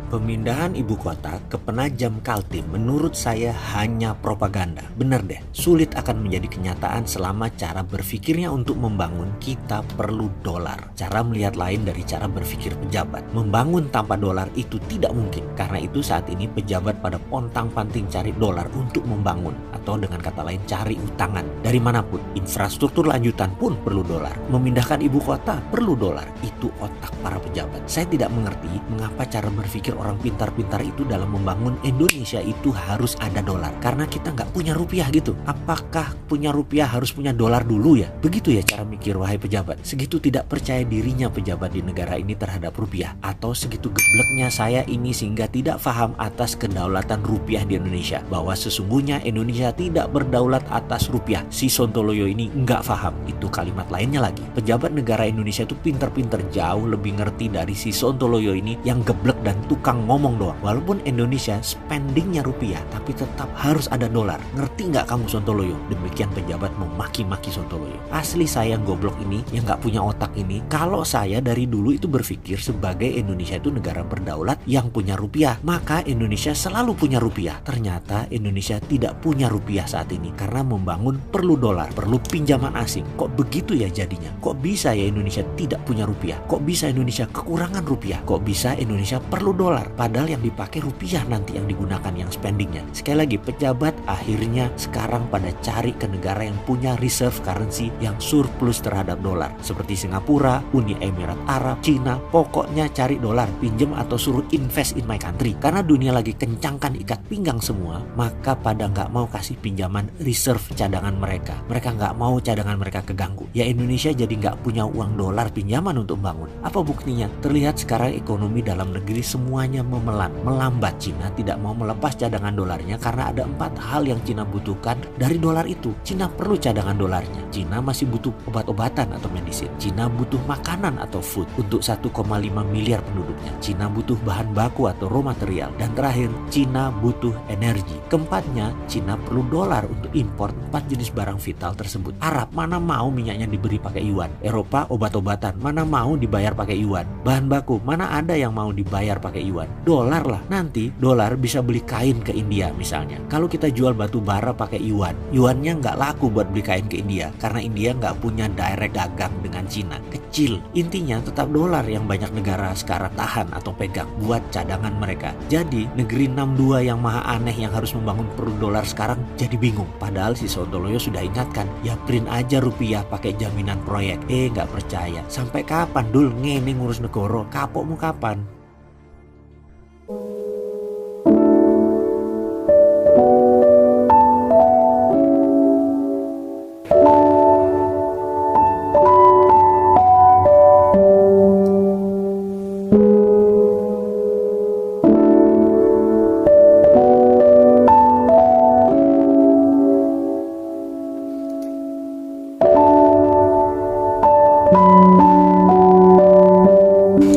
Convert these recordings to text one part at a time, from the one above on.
Pemindahan ibu kota ke Penajam Kaltim menurut saya hanya propaganda. Bener deh, sulit akan menjadi kenyataan selama cara berpikirnya untuk membangun kita perlu dolar. Cara melihat lain dari cara berpikir pejabat. Membangun tanpa dolar itu tidak mungkin. Karena itu saat ini pejabat pada pontang-panting cari dolar untuk membangun. Atau dengan kata lain cari utangan. Dari manapun, infrastruktur lanjutan pun perlu dolar. Memindahkan ibu kota perlu dolar. Itu otak para pejabat. Saya tidak mengerti mengapa cara berpikir orang pintar-pintar itu dalam membangun Indonesia itu harus ada dolar. Karena kita nggak punya rupiah gitu. Apakah punya rupiah harus punya dolar dulu ya? Begitu ya cara mikir wahai pejabat. Segitu tidak percaya dirinya pejabat di negara ini terhadap rupiah. Atau segitu gebleknya saya ini sehingga tidak paham atas kedaulatan rupiah di Indonesia. Bahwa sesungguhnya Indonesia tidak berdaulat atas rupiah. Si Sontoloyo ini nggak paham. Itu kalimat lainnya lagi. Pejabat negara Indonesia itu pintar-pintar jauh lebih ngerti dari si Sontoloyo ini yang geblek dan tukang ngomong doang. Walaupun Indonesia spendingnya rupiah, tapi tetap harus ada dolar. Ngerti nggak kamu Sontoloyo? Demikian pejabat memaki-maki Sontoloyo. Asli saya yang goblok ini, yang nggak punya otak ini. Kalau saya dari dulu itu berpikir sebagai Indonesia itu negara berdaulat yang punya rupiah, maka Indonesia selalu punya rupiah. Ternyata Indonesia tidak punya rupiah saat ini karena membangun perlu dolar, perlu pinjaman asing. Kok begitu ya jadinya? Kok bisa ya Indonesia tidak punya rupiah? Kok bisa Indonesia kekurangan rupiah? Kok bisa Indonesia perlu dolar? Padahal yang dipakai rupiah nanti yang digunakan yang spendingnya. Sekali lagi pejabat akhirnya sekarang pada cari ke negara yang punya reserve currency yang surplus terhadap dolar. Seperti Singapura, Uni Emirat Arab, Cina. Pokoknya cari dolar, pinjem atau suruh invest in my country. Karena dunia lagi kencangkan ikat pinggang semua, maka pada nggak mau kasih pinjaman reserve cadangan mereka. Mereka nggak mau cadangan mereka keganggu. Ya Indonesia jadi nggak punya uang dolar pinjaman untuk bangun. Apa buktinya? Terlihat sekarang ekonomi dalam negeri semuanya melambat. Cina tidak mau melepas cadangan dolarnya karena ada 4 hal yang Cina butuhkan dari dolar itu. Cina perlu cadangan dolarnya. Cina masih butuh obat-obatan atau medisin. Cina butuh makanan atau food untuk 1,5 miliar penduduknya. Cina butuh bahan baku atau raw material. Dan terakhir, Cina butuh energi. Keempatnya, Cina perlu dolar untuk impor 4 jenis barang vital tersebut. Arab mana mau minyaknya diberi pakai yuan. Eropa obat-obatan mana mau dibayar pakai yuan. Bahan baku mana ada yang mau dibayar pakai yuan. Dolar lah. Nanti dolar bisa beli kain ke India misalnya. Kalau kita jual batu bara pakai yuan, yuannya nggak laku buat beli kain ke India karena India nggak punya direct dagang dengan Cina. Kecil. Intinya tetap dolar yang banyak negara sekarang tahan atau pegang buat cadangan mereka. Jadi negeri 62 yang maha aneh yang harus membangun perlu dolar sekarang jadi bingung. Padahal si Sontoloyo sudah ingatkan, ya print aja rupiah pakai jaminan proyek. Nggak percaya. Sampai kapan dul ngene ngurus negara? Kapokmu kapan?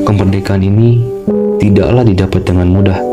Kemerdekaan ini tidaklah didapat dengan mudah.